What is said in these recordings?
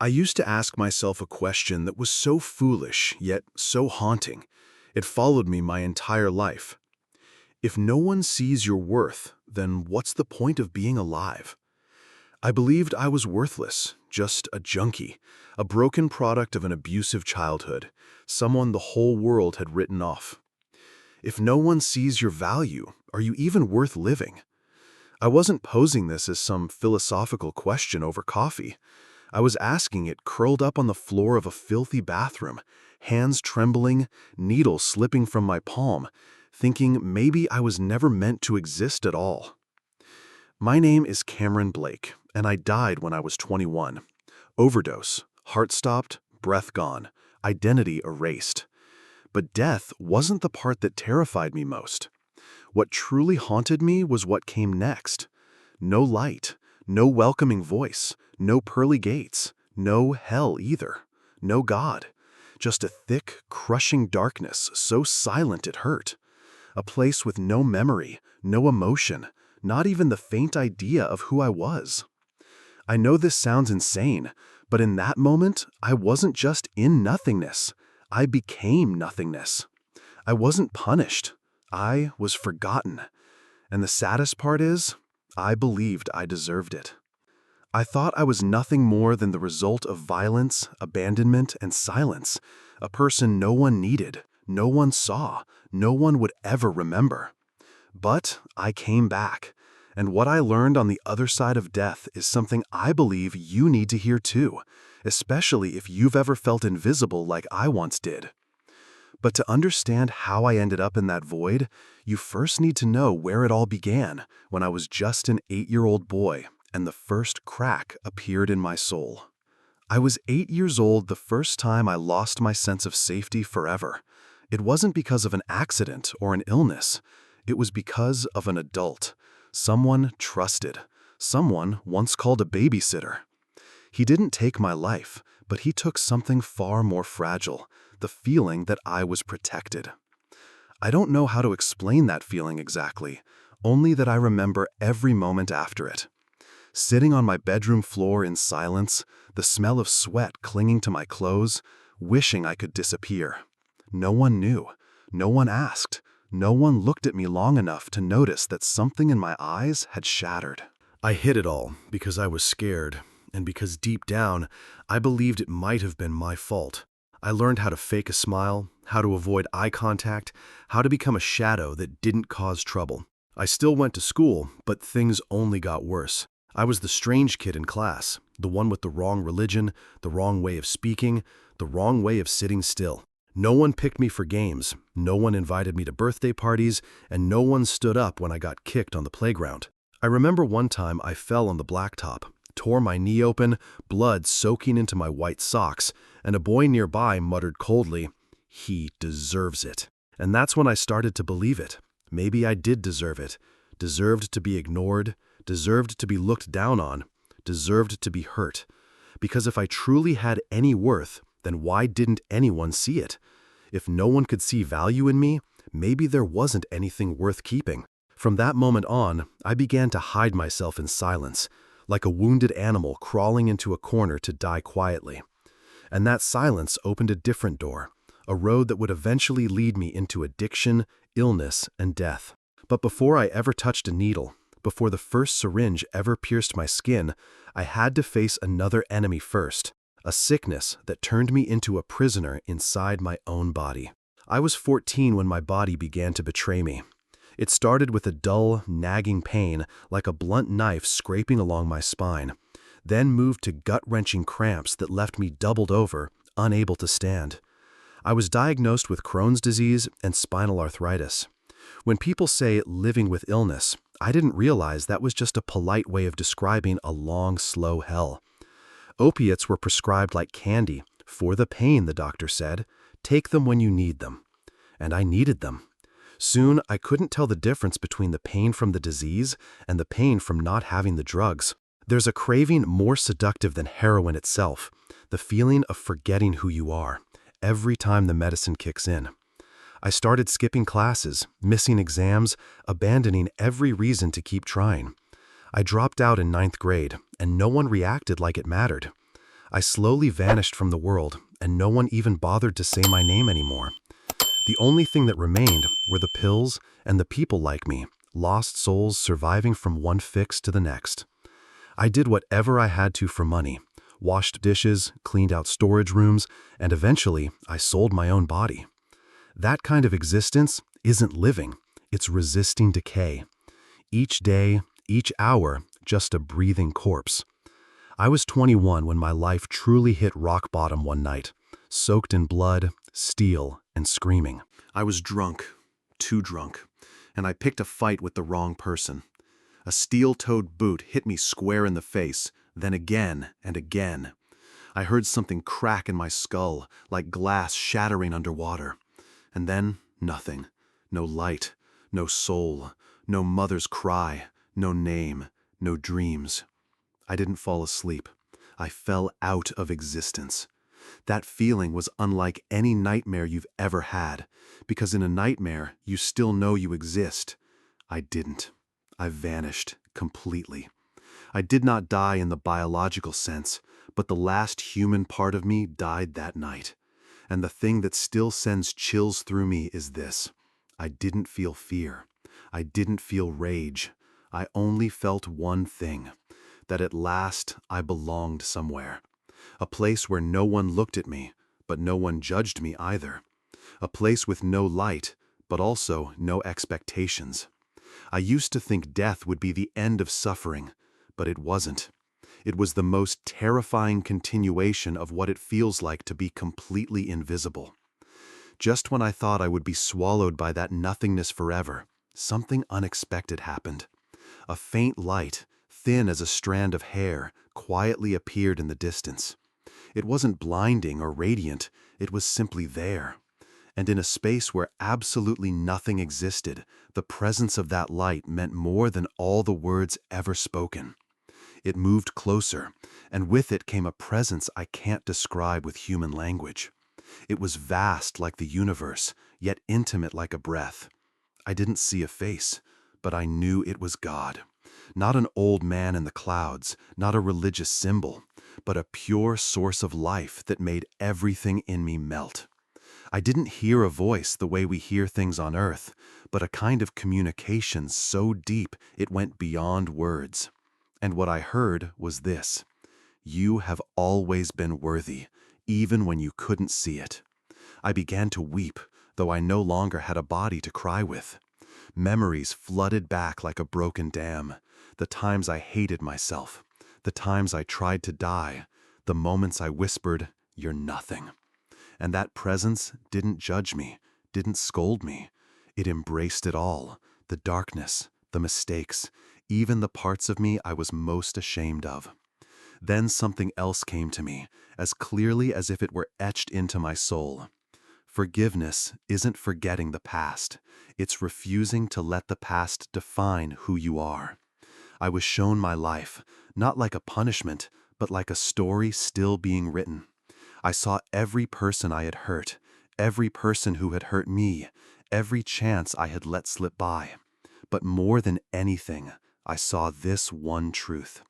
I used to ask myself a question that was so foolish, yet so haunting. It followed me my entire life. If no one sees your worth, then what's the point of being alive? I believed I was worthless, just a junkie, a broken product of an abusive childhood, someone the whole world had written off. If no one sees your value, are you even worth living? I wasn't posing this as some philosophical question over coffee. I was asking it curled up on the floor of a filthy bathroom, hands trembling, needles slipping from my palm, thinking maybe I was never meant to exist at all. My name is Cameron Blake, and I died when I was 21. Overdose, heart stopped, breath gone, identity erased. But death wasn't the part that terrified me most. What truly haunted me was what came next. No light, no welcoming voice, no pearly gates, no hell either, no God. Just a thick, crushing darkness so silent it hurt. A place with no memory, no emotion, not even the faint idea of who I was. I know this sounds insane, but in that moment, I wasn't just in nothingness. I became nothingness. I wasn't punished. I was forgotten. And the saddest part is, I believed I deserved it. I thought I was nothing more than the result of violence, abandonment, and silence, a person no one needed, no one saw, no one would ever remember. But I came back, and what I learned on the other side of death is something I believe you need to hear too, especially if you've ever felt invisible like I once did. But to understand how I ended up in that void, you first need to know where it all began, when I was just an 8-year-old boy, and the first crack appeared in my soul. I was 8 years old the first time I lost my sense of safety forever. It wasn't because of an accident or an illness. It was because of an adult, someone trusted, someone once called a babysitter. He didn't take my life, but he took something far more fragile, the feeling that I was protected. I don't know how to explain that feeling exactly, only that I remember every moment after it. Sitting on my bedroom floor in silence, the smell of sweat clinging to my clothes, wishing I could disappear. No one knew, no one asked, no one looked at me long enough to notice that something in my eyes had shattered. I hid it all because I was scared, and because deep down, I believed it might have been my fault. I learned how to fake a smile, how to avoid eye contact, how to become a shadow that didn't cause trouble. I still went to school, but things only got worse. I was the strange kid in class, the one with the wrong religion, the wrong way of speaking, the wrong way of sitting still. No one picked me for games, no one invited me to birthday parties, and no one stood up when I got kicked on the playground. I remember one time I fell on the blacktop, tore my knee open, blood soaking into my white socks, and a boy nearby muttered coldly, "He deserves it." And that's when I started to believe it. Maybe I did deserve it, deserved to be ignored, deserved to be looked down on, deserved to be hurt. Because if I truly had any worth, then why didn't anyone see it? If no one could see value in me, maybe there wasn't anything worth keeping. From that moment on, I began to hide myself in silence, like a wounded animal crawling into a corner to die quietly. And that silence opened a different door, a road that would eventually lead me into addiction, illness, and death. But before I ever touched a needle, before the first syringe ever pierced my skin, I had to face another enemy first, a sickness that turned me into a prisoner inside my own body. I was 14 when my body began to betray me. It started with a dull, nagging pain, like a blunt knife scraping along my spine, then moved to gut-wrenching cramps that left me doubled over, unable to stand. I was diagnosed with Crohn's disease and spinal arthritis. When people say living with illness, I didn't realize that was just a polite way of describing a long, slow hell. Opiates were prescribed like candy, for the pain, the doctor said. Take them when you need them. And I needed them. Soon, I couldn't tell the difference between the pain from the disease and the pain from not having the drugs. There's a craving more seductive than heroin itself, the feeling of forgetting who you are, every time the medicine kicks in. I started skipping classes, missing exams, abandoning every reason to keep trying. I dropped out in 9th grade, and no one reacted like it mattered. I slowly vanished from the world, and no one even bothered to say my name anymore. The only thing that remained were the pills and the people like me, lost souls surviving from one fix to the next. I did whatever I had to for money, washed dishes, cleaned out storage rooms, and eventually I sold my own body. That kind of existence isn't living, it's resisting decay. Each day, each hour, just a breathing corpse. I was 21 when my life truly hit rock bottom one night, soaked in blood, steel, and screaming. I was drunk, too drunk, and I picked a fight with the wrong person. A steel-toed boot hit me square in the face, then again and again. I heard something crack in my skull, like glass shattering underwater. And then, nothing. No light, no soul, no mother's cry, no name, no dreams. I didn't fall asleep. I fell out of existence. That feeling was unlike any nightmare you've ever had, because in a nightmare, you still know you exist. I didn't. I vanished completely. I did not die in the biological sense, but the last human part of me died that night. And the thing that still sends chills through me is this. I didn't feel fear. I didn't feel rage. I only felt one thing, that at last I belonged somewhere. A place where no one looked at me, but no one judged me either. A place with no light, but also no expectations. I used to think death would be the end of suffering, but it wasn't. It was the most terrifying continuation of what it feels like to be completely invisible. Just when I thought I would be swallowed by that nothingness forever, something unexpected happened. A faint light, thin as a strand of hair, quietly appeared in the distance. It wasn't blinding or radiant, it was simply there. And in a space where absolutely nothing existed, the presence of that light meant more than all the words ever spoken. It moved closer, and with it came a presence I can't describe with human language. It was vast like the universe, yet intimate like a breath. I didn't see a face, but I knew it was God. Not an old man in the clouds, not a religious symbol, but a pure source of life that made everything in me melt. I didn't hear a voice the way we hear things on earth, but a kind of communication so deep it went beyond words. And what I heard was this: you have always been worthy, even when you couldn't see it. I began to weep, though I no longer had a body to cry with. Memories flooded back like a broken dam. The times I hated myself, the times I tried to die, the moments I whispered, "You're nothing." And that presence didn't judge me, didn't scold me. It embraced it all, the darkness, the mistakes, even the parts of me I was most ashamed of. Then something else came to me, as clearly as if it were etched into my soul. Forgiveness isn't forgetting the past. It's refusing to let the past define who you are. I was shown my life, not like a punishment, but like a story still being written. I saw every person I had hurt, every person who had hurt me, every chance I had let slip by. But more than anything, I saw this one truth.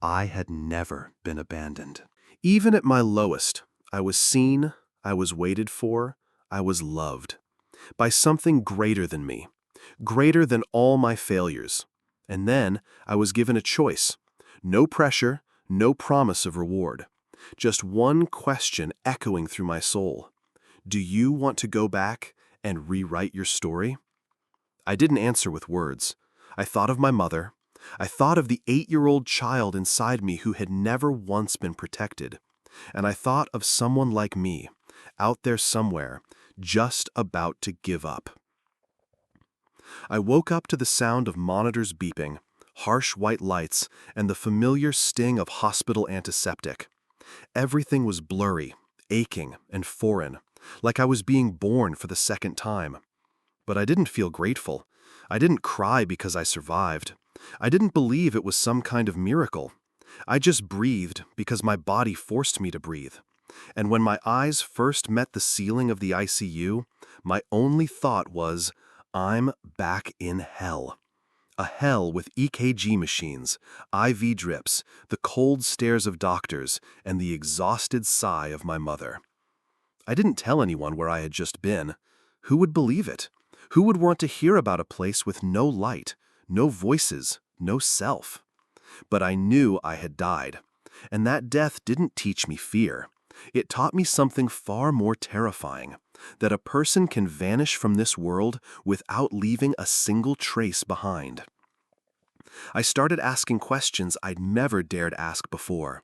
I had never been abandoned. Even at my lowest, I was seen, I was waited for, I was loved. By something greater than me, greater than all my failures. And then I was given a choice. No pressure, no promise of reward. Just one question echoing through my soul. Do you want to go back and rewrite your story? I didn't answer with words. I thought of my mother. I thought of the 8-year-old child inside me who had never once been protected. And I thought of someone like me, out there somewhere, just about to give up. I woke up to the sound of monitors beeping, harsh white lights, and the familiar sting of hospital antiseptic. Everything was blurry, aching, and foreign, like I was being born for the second time. But I didn't feel grateful. I didn't cry because I survived. I didn't believe it was some kind of miracle. I just breathed because my body forced me to breathe. And when my eyes first met the ceiling of the ICU, my only thought was, I'm back in hell. A hell with EKG machines, IV drips, the cold stares of doctors, and the exhausted sigh of my mother. I didn't tell anyone where I had just been. Who would believe it? Who would want to hear about a place with no light, no voices, no self? But I knew I had died, and that death didn't teach me fear. It taught me something far more terrifying, that a person can vanish from this world without leaving a single trace behind. I started asking questions I'd never dared ask before.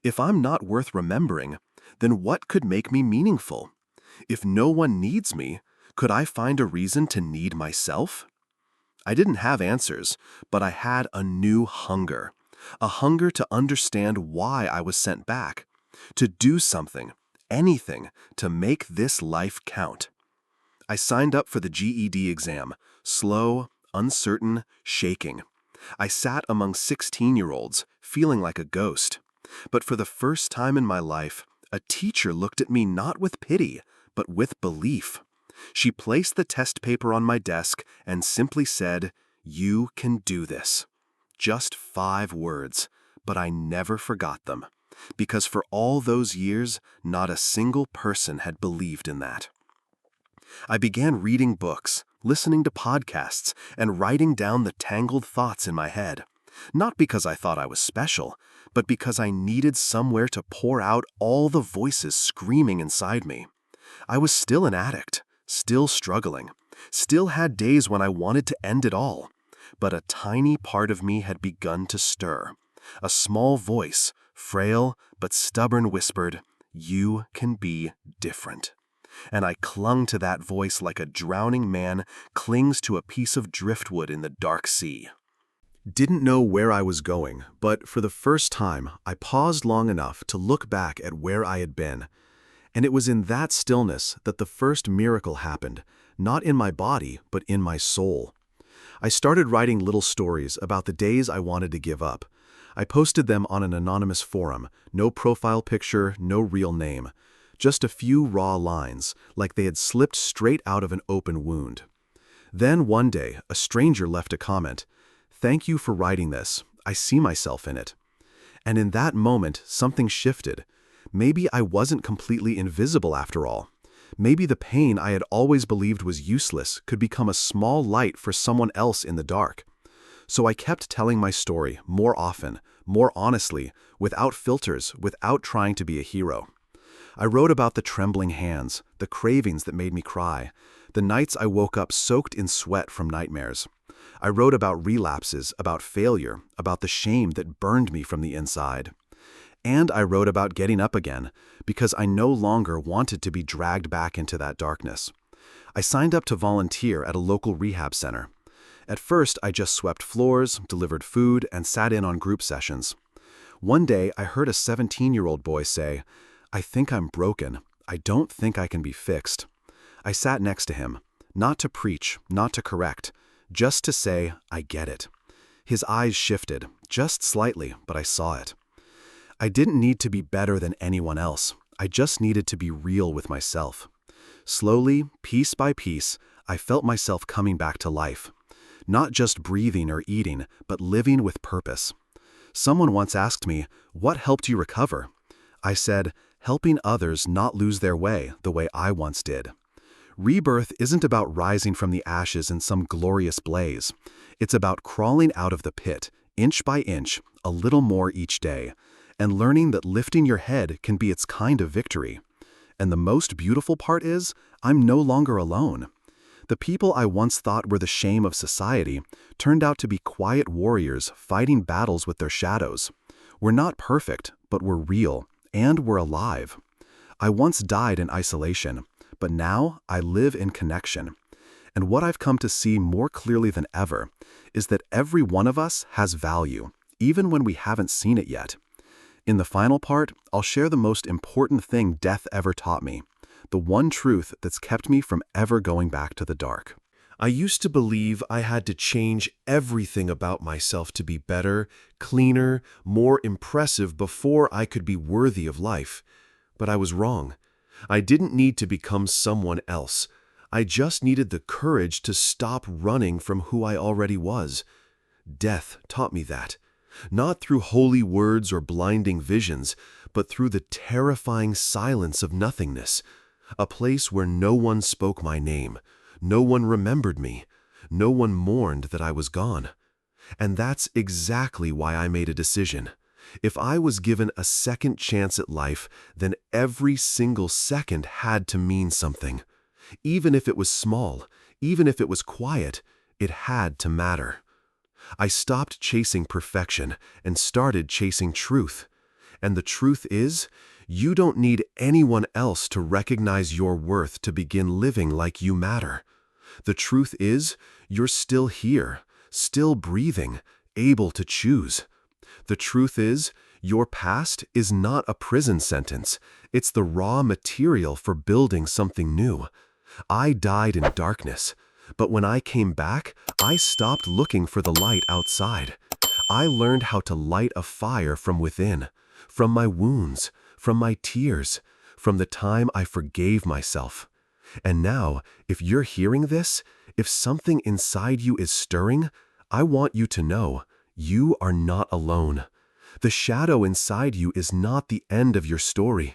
If I'm not worth remembering, then what could make me meaningful? If no one needs me, could I find a reason to need myself? I didn't have answers, but I had a new hunger. A hunger to understand why I was sent back. To do something, anything, to make this life count. I signed up for the GED exam, slow, uncertain, shaking. I sat among 16-year-olds, feeling like a ghost. But for the first time in my life, a teacher looked at me not with pity, but with belief. She placed the test paper on my desk and simply said, "You can do this." Just 5 words, but I never forgot them, because for all those years, not a single person had believed in that. I began reading books, listening to podcasts, and writing down the tangled thoughts in my head. Not because I thought I was special, but because I needed somewhere to pour out all the voices screaming inside me. I was still an addict, still struggling, still had days when I wanted to end it all. But a tiny part of me had begun to stir. A small voice, frail but stubborn, whispered, "You can be different." And I clung to that voice like a drowning man clings to a piece of driftwood in the dark sea. Didn't know where I was going, but for the first time, I paused long enough to look back at where I had been. And it was in that stillness that the first miracle happened, not in my body, but in my soul. I started writing little stories about the days I wanted to give up. I posted them on an anonymous forum, no profile picture, no real name. Just a few raw lines, like they had slipped straight out of an open wound. Then one day, a stranger left a comment, "Thank you for writing this. I see myself in it." And in that moment, something shifted. Maybe I wasn't completely invisible after all. Maybe the pain I had always believed was useless could become a small light for someone else in the dark. So I kept telling my story more often, more honestly, without filters, without trying to be a hero. I wrote about the trembling hands, the cravings that made me cry, the nights I woke up soaked in sweat from nightmares. I wrote about relapses, about failure, about the shame that burned me from the inside. And I wrote about getting up again, because I no longer wanted to be dragged back into that darkness. I signed up to volunteer at a local rehab center. At first, I just swept floors, delivered food, and sat in on group sessions. One day, I heard a 17-year-old boy say, "I think I'm broken. I don't think I can be fixed." I sat next to him, not to preach, not to correct, just to say, "I get it." His eyes shifted, just slightly, but I saw it. I didn't need to be better than anyone else. I just needed to be real with myself. Slowly, piece by piece, I felt myself coming back to life. Not just breathing or eating, but living with purpose. Someone once asked me, "What helped you recover?" I said, "Helping others not lose their way the way I once did." Rebirth isn't about rising from the ashes in some glorious blaze. It's about crawling out of the pit, inch by inch, a little more each day, and learning that lifting your head can be its kind of victory. And the most beautiful part is, I'm no longer alone. The people I once thought were the shame of society turned out to be quiet warriors fighting battles with their shadows. We're not perfect, but we're real, and we're alive. I once died in isolation, but now I live in connection. And what I've come to see more clearly than ever is that every one of us has value, even when we haven't seen it yet. In the final part, I'll share the most important thing death ever taught me, the one truth that's kept me from ever going back to the dark. I used to believe I had to change everything about myself to be better, cleaner, more impressive before I could be worthy of life. But I was wrong. I didn't need to become someone else. I just needed the courage to stop running from who I already was. Death taught me that. Not through holy words or blinding visions, but through the terrifying silence of nothingness. A place where no one spoke my name, no one remembered me, no one mourned that I was gone. And that's exactly why I made a decision. If I was given a second chance at life, then every single second had to mean something. Even if it was small, even if it was quiet, it had to matter. I stopped chasing perfection and started chasing truth. And the truth is, you don't need anyone else to recognize your worth to begin living like you matter. The truth is, you're still here, still breathing, able to choose. The truth is, your past is not a prison sentence. It's the raw material for building something new. I died in darkness, but when I came back, I stopped looking for the light outside. I learned how to light a fire from within, from my wounds, from my tears, from the time I forgave myself. And now, if you're hearing this, if something inside you is stirring, I want you to know, you are not alone. The shadow inside you is not the end of your story.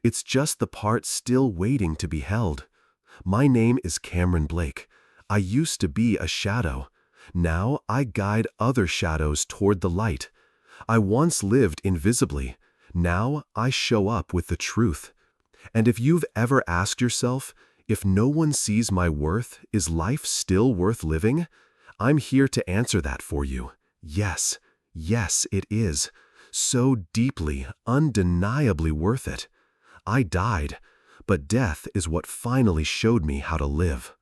It's just the part still waiting to be held. My name is Cameron Blake. I used to be a shadow. Now I guide other shadows toward the light. I once lived invisibly. Now I show up with the truth. And if you've ever asked yourself, if no one sees my worth, is life still worth living? I'm here to answer that for you. Yes, yes, it is. So deeply, undeniably worth it. I died, but death is what finally showed me how to live.